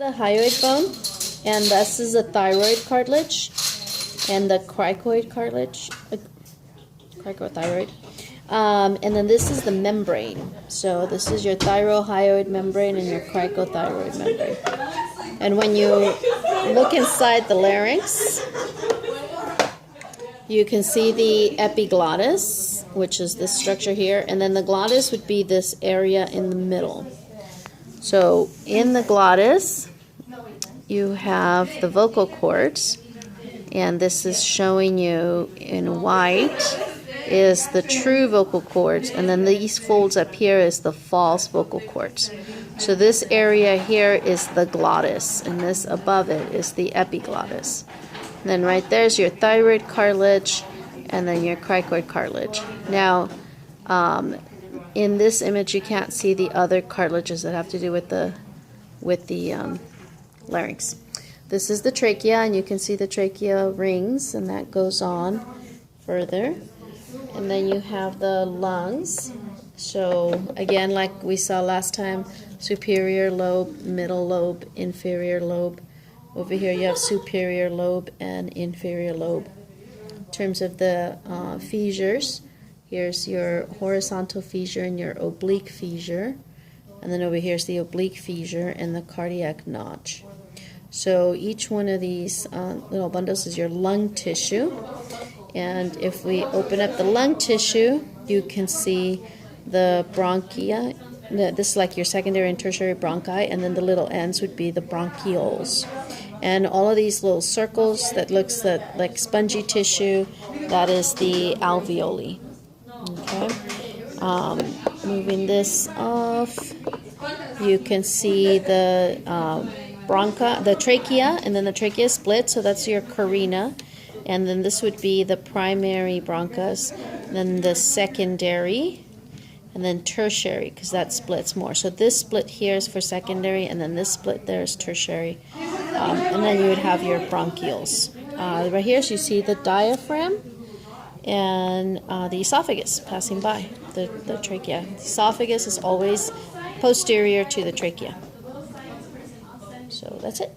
The hyoid bone, and this is the thyroid cartilage, and the cricoid cartilage, cricothyroid. And then this is the membrane. So this is your thyrohyoid membrane and your cricothyroid membrane. And when you look inside the larynx, you can see the epiglottis, which is this structure here, and then the glottis would be this area in the middle. So in the glottis, you have the vocal cords, and this is showing you in white is the true vocal cords, and then these folds up here is the false vocal cords. So this area here is the glottis, and this above it is the epiglottis. And then right there's your thyroid cartilage, and then your cricoid cartilage. Now, in this image, you can't see the other cartilages that have to do with the larynx. This is the trachea, and you can see the trachea rings, and that goes on further. And then you have the lungs. So again, like we saw last time, superior lobe, middle lobe, inferior lobe. Over here you have superior lobe and inferior lobe. In terms of the fissures, here's your horizontal fissure and your oblique fissure. And then over here is the oblique fissure and the cardiac notch. So each one of these little bundles is your lung tissue. And if we open up the lung tissue, you can see the bronchia. This is like your secondary and tertiary bronchi, and then the little ends would be the bronchioles. And all of these little circles that looks like spongy tissue, that is the alveoli. Okay. Moving this off, you can see the the trachea, and then the trachea is split, so that's your carina. And then this would be the primary bronchus, then the secondary, and then tertiary, because that splits more. So this split here is for secondary, and then this split there is tertiary. And then you would have your bronchioles. Right here, so you see the diaphragm and the esophagus passing by the trachea. The esophagus is always posterior to the trachea. So that's it.